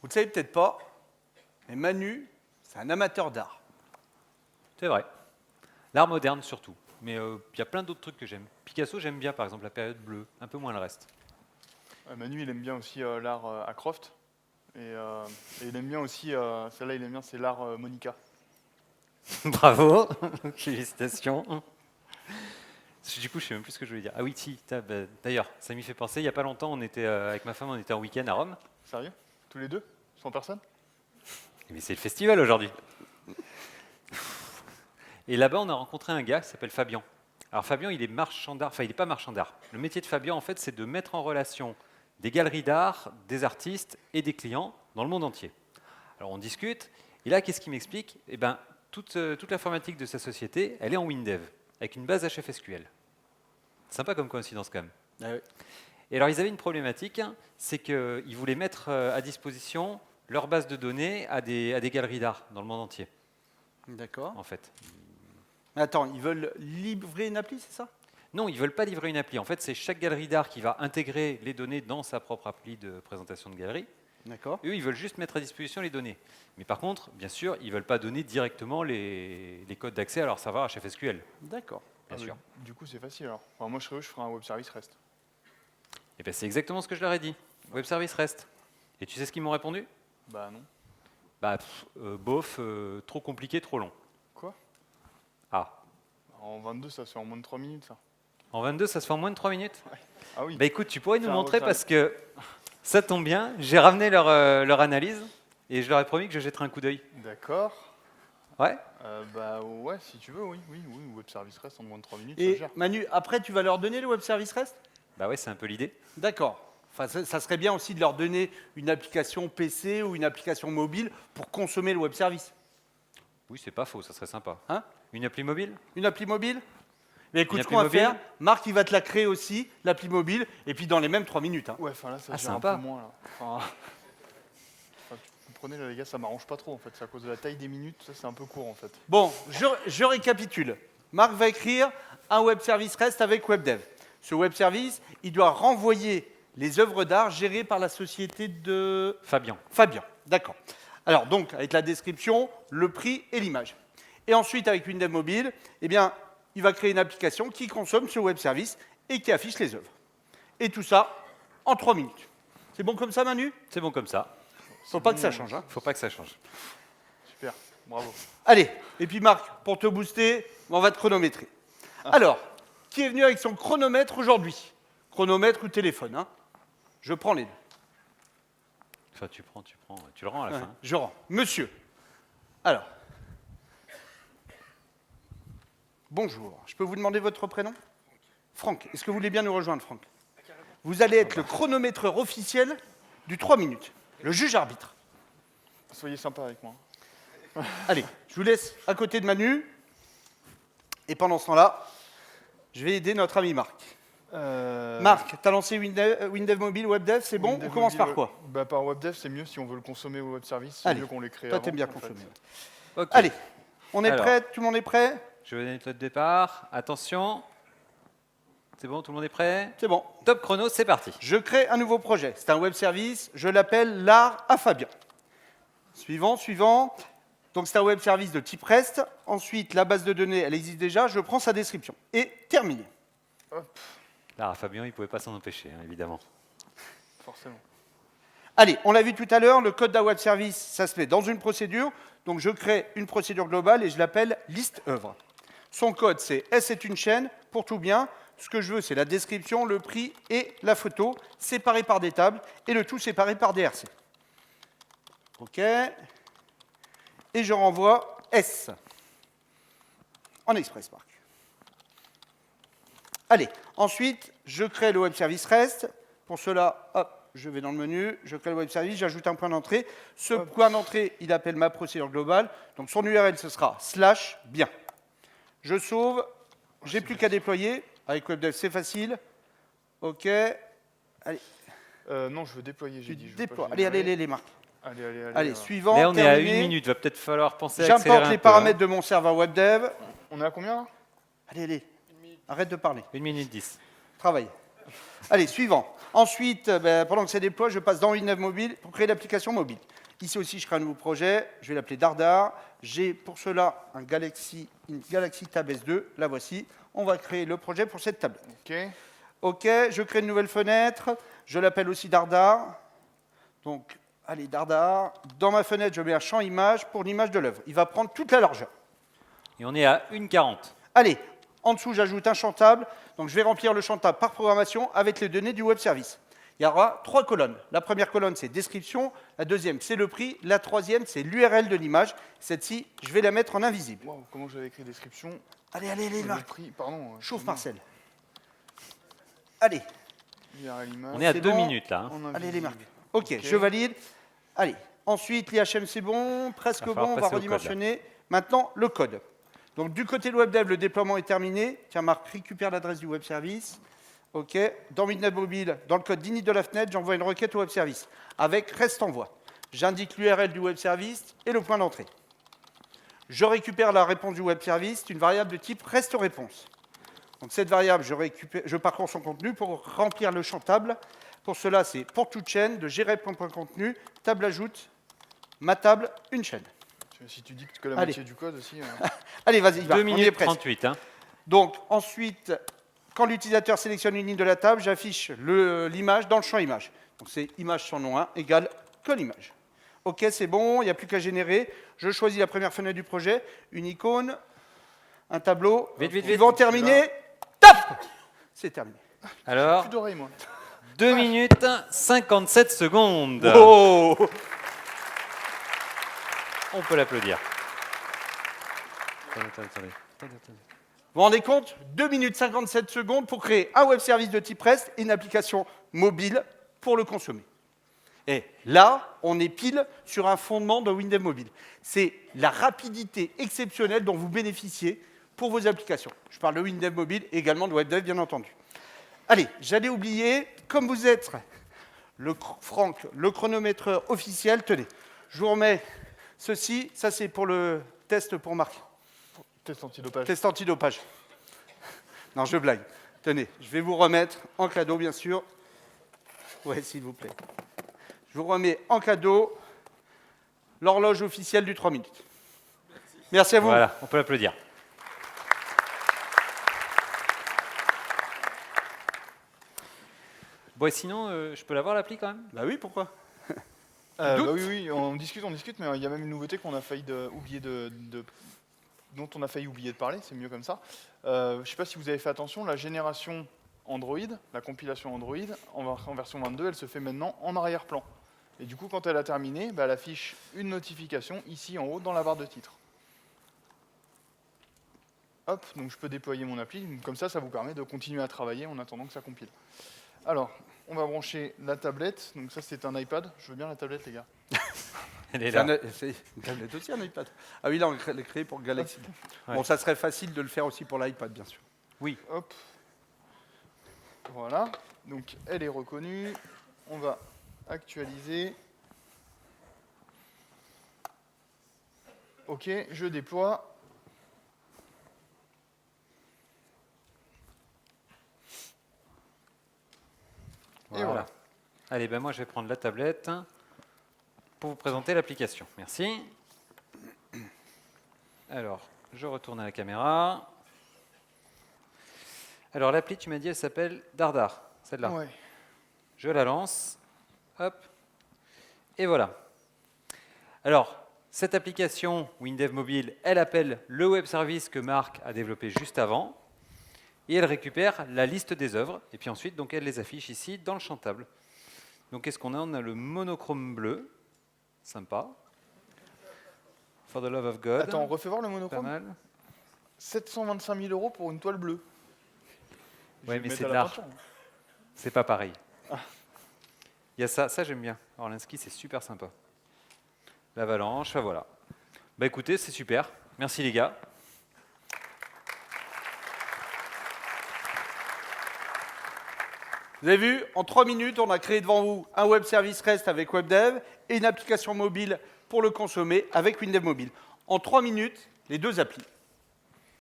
Vous ne le savez peut-être pas, mais Manu, c'est un amateur d'art. C'est vrai. L'art moderne surtout. Mais il y a plein d'autres trucs que j'aime. Picasso, j'aime bien par exemple la période bleue, un peu moins le reste. Manu, il aime bien aussi l'art à Croft. Et il aime bien aussi, celle-là, il aime bien, c'est l'art Monica. Bravo, félicitations. Du coup, je sais même plus ce que je voulais dire. Ah oui, si, d'ailleurs, ça m'y fait penser. Il n'y a pas longtemps, on était avec ma femme, on était en week-end à Rome. Sérieux? Tous les deux? 100 personnes? Mais c'est le festival aujourd'hui. Et là-bas, on a rencontré un gars qui s'appelle Fabien. Alors Fabien, il est marchand d'art. Enfin, il n'est pas marchand d'art. Le métier de Fabien, en fait, c'est de mettre en relation des galeries d'art, des artistes et des clients dans le monde entier. Alors on discute. Et là, qu'est-ce qu'il m'explique? Eh ben, toute l'informatique de sa société, elle est en WinDev, avec une base HFSQL. Sympa comme coïncidence quand même. Ah oui. Et alors ils avaient une problématique, c'est qu'ils voulaient mettre à disposition leur base de données à des galeries d'art dans le monde entier, D'accord. en fait. Mais attends, ils veulent livrer une appli, c'est ça? Non, ils ne veulent pas livrer une appli. En fait, c'est chaque galerie d'art qui va intégrer les données dans sa propre appli de présentation de galerie. D'accord. Eux, ils veulent juste mettre à disposition les données. Mais par contre, bien sûr, ils ne veulent pas donner directement les codes d'accès à leur serveur HFSQL, D'accord. bien sûr. Du coup, c'est facile alors. Enfin, moi, je ferai un web service REST. Et bien, c'est exactement ce que je leur ai dit. Web Service REST. Et tu sais ce qu'ils m'ont répondu? Bah non. Bah, bof, trop compliqué, trop long. Quoi? Ah. En 22, ça se fait en moins de 3 minutes, ça. En 22, ça se fait en moins de 3 minutes? Ah oui. Bah écoute, tu pourrais nous Faire un montrer web parce que ça tombe bien. J'ai ramené leur analyse et je leur ai promis que je jetterai un coup d'œil. D'accord. Ouais? Bah ouais, si tu veux, oui. Web service REST en moins de 3 minutes, ça Et se gère. Manu, après, tu vas leur donner le web service REST? Bah ouais, c'est un peu l'idée. D'accord. Enfin, ça serait bien aussi de leur donner une application PC ou une application mobile pour consommer le web service. Oui, c'est pas faux, ça serait sympa. Hein? Une appli mobile? Une appli mobile? Mais écoute, Une ce qu'on va appli faire, mobile? Marc, il va te la créer aussi, l'appli mobile, et puis dans les mêmes 3 minutes. Hein. Ouais, enfin là, ça Ah, se gère un sympa. peu moins, là. Enfin, vous comprenez, là, les gars, ça m'arrange pas trop, en fait. C'est à cause de la taille des minutes, ça, c'est un peu court, en fait. Bon, je récapitule. Marc va écrire un web service REST avec WebDev. Ce web service, il doit renvoyer les œuvres d'art gérées par la société de Fabien. Fabien. D'accord. Alors donc, avec la description, le prix et l'image. Et ensuite, avec WinDev Mobile, eh bien, il va créer une application qui consomme ce web service et qui affiche les œuvres. Et tout ça en 3 minutes. C'est bon comme ça, Manu? C'est bon comme ça. Faut pas que ça change. Hein. Faut pas que ça change. Super, bravo. Allez, et puis Marc, pour te booster, on va te chronométrer. Alors, qui est venu avec son chronomètre aujourd'hui? Chronomètre ou téléphone, hein? Je prends les deux. Enfin, tu le rends à la Ouais, fin. je rends. Monsieur. Alors. Bonjour. Je peux vous demander votre prénom? Franck. Est-ce que vous voulez bien nous rejoindre, Franck? Vous allez être le chronométreur officiel du 3 minutes. Le juge arbitre. Soyez sympa avec moi. Allez, je vous laisse à côté de Manu. Et pendant ce temps-là, je vais aider notre ami Marc. Marc, tu as lancé WinDev Mobile, WebDev, c'est bon? WinDev On commence Mobile, par quoi? Bah, par WebDev, c'est mieux si on veut le consommer au web service. C'est Allez, mieux qu'on les crée toi, avant, t'aimes bien en fait. consommer. Ok. Allez, on est Alors. prêt? Tout le monde est prêt? Je vais donner le départ. Attention. C'est bon, tout le monde est prêt? C'est bon. Top chrono, c'est parti. Je crée un nouveau projet. C'est un web service. Je l'appelle l'art à Fabien. Suivant. Donc, c'est un web service de type REST. Ensuite, la base de données, elle existe déjà. Je prends sa description. Et terminé. Hop, Là, Fabien, il ne pouvait pas s'en empêcher, hein, évidemment. forcément. Allez, on l'a vu tout à l'heure, le code d'un web service, ça se met dans une procédure. Donc, je crée une procédure globale et je l'appelle liste œuvre. Son code, c'est S est une chaîne, pour tout bien. Ce que je veux, c'est la description, le prix et la photo, séparés par des tables, et le tout séparé par des RC. OK. Et je renvoie S en ExpressMark. Allez, ensuite, je crée le web service REST. Pour cela, hop, je vais dans le menu, je crée le web service, j'ajoute un point d'entrée. Ce point d'entrée, il appelle ma procédure globale. Donc son URL, ce sera /bien. Je sauve, j'ai plus qu'à déployer. Avec WebDev, c'est facile. OK. Allez, Non, je veux déployer, j'ai tu dit. Je veux déploies. pas Allez, générer. Marc. Allez, Suivant, Là, on est à terminé. 1 minute. Va peut-être falloir penser à accélérer J'importe un les peu, paramètres hein. de mon serveur WebDev. On est à combien là? Allez. Arrête de parler. 1 minute 10. Travaille. Allez, suivant. Ensuite, pendant que ça déploie, je passe dans WinDev Mobile pour créer l'application mobile. Ici aussi, je crée un nouveau projet. Je vais l'appeler Dardar. J'ai pour cela une Galaxy Tab S2. La voici. On va créer le projet pour cette tablette. OK, je crée une nouvelle fenêtre. Je l'appelle aussi Dardar. Donc, allez, Dardar. Dans ma fenêtre, je mets un champ image pour l'image de l'œuvre. Il va prendre toute la largeur. Et on est à 1,40. Allez, en dessous, j'ajoute un champ table. Donc, je vais remplir le champ table par programmation avec les données du web service. Il y aura 3 colonnes. La première colonne, c'est description. La deuxième, c'est le prix. La troisième, c'est l'URL de l'image. Cette-ci, je vais la mettre en invisible. Wow, comment j'avais écrit description? Allez, Le Marc. prix, pardon. Chauffe, Marcel. Allez, URL image. On est à C'est 2 bon. minutes là. En allez les invisible. marques. OK, je valide. Allez, ensuite, l'IHM, c'est bon. Presque Va falloir bon, on va passer au code, là. redimensionner. Maintenant, le code. Donc, du côté de WebDev, le déploiement est terminé. Tiens, Marc, récupère l'adresse du web service. OK. Dans WinDev Mobile, dans le code d'init de la fenêtre, j'envoie une requête au web service avec reste envoi. J'indique l'URL du web service et le point d'entrée. Je récupère la réponse du web service, c'est une variable de type reste réponse. Donc cette variable, je parcours son contenu pour remplir le champ table. Pour cela, c'est pour toute chaîne de gérer.contenu, table ajoute, ma table, une chaîne. Si tu dis que la Allez. moitié du code aussi. Allez, vas-y, 2 on y est minutes presque. 38. Hein. Donc ensuite, quand l'utilisateur sélectionne une ligne de la table, j'affiche l'image dans le champ image. Donc c'est image sans nom 1 égale que l'image. OK, c'est bon, il n'y a plus qu'à générer. Je choisis la première fenêtre du projet, une icône, un tableau. Vite, vite, Ils vite. vont terminer. Top. C'est terminé. Alors, Plus d'oreilles, moi. 2 minutes 57 secondes. Oh. On peut l'applaudir. Attendez. Vous vous rendez compte 2 minutes 57 secondes pour créer un web service de type REST et une application mobile pour le consommer. Et là, on est pile sur un fondement de WinDev Mobile. C'est la rapidité exceptionnelle dont vous bénéficiez pour vos applications. Je parle de WinDev Mobile et également de WebDev, bien entendu. Allez, j'allais oublier, comme vous êtes Franck, le chronométreur officiel, tenez, je vous remets ceci, ça c'est pour le test pour Marc. Test antidopage. Test antidopage. Non, je blague. Tenez, je vais vous remettre en cadeau, bien sûr. Oui, s'il vous plaît. Je vous remets en cadeau l'horloge officielle du 3 minutes. Merci à vous. Voilà, on peut l'applaudir. Bon, et sinon, je peux l'avoir l'appli quand même? Bah oui, pourquoi? Bah Doute. oui, on discute, mais il y a même une nouveauté qu'on a failli oublier dont on a failli oublier de parler, c'est mieux comme ça. Je ne sais pas si vous avez fait attention, la génération Android, la compilation Android, en version 22, elle se fait maintenant en arrière-plan. Et du coup, quand elle a terminé, elle affiche une notification ici en haut dans la barre de titre. Hop, donc je peux déployer mon appli, comme ça vous permet de continuer à travailler en attendant que ça compile. Alors, on va brancher la tablette, donc ça c'est un iPad, je veux bien la tablette les gars. Elle est là. C'est une tablette aussi, un iPad. Ah oui, là, on l'a créé pour Galaxy. Ouais. Bon, ça serait facile de le faire aussi pour l'iPad, bien sûr. Oui. Hop. Voilà. Donc elle est reconnue. On va actualiser. OK, je déploie. Et voilà. Allez, ben moi je vais prendre la tablette pour vous présenter l'application. Merci. Alors, je retourne à la caméra. Alors l'appli, tu m'as dit, elle s'appelle Dardar, celle-là. Ouais. Je la lance. Hop. Et voilà. Alors, cette application WinDev Mobile, elle appelle le web service que Marc a développé juste avant. Et elle récupère la liste des œuvres. Et puis ensuite, donc, elle les affiche ici dans le champ table. Donc, qu'est-ce qu'on a? On a le monochrome bleu. Sympa. For the love of God. Attends, on refait voir le Pas monochrome. mal. 725 000 € pour une toile bleue. Je Ouais, vais mais mettre c'est à de la l'art. peinture. C'est pas pareil. Il y a ça j'aime bien. Orlinski, c'est super sympa. L'avalanche, enfin, voilà. Bah écoutez, c'est super. Merci les gars. Vous avez vu, en 3 minutes, on a créé devant vous un web service REST avec WebDev et une application mobile pour le consommer avec WinDev Mobile. En 3 minutes, les deux applis.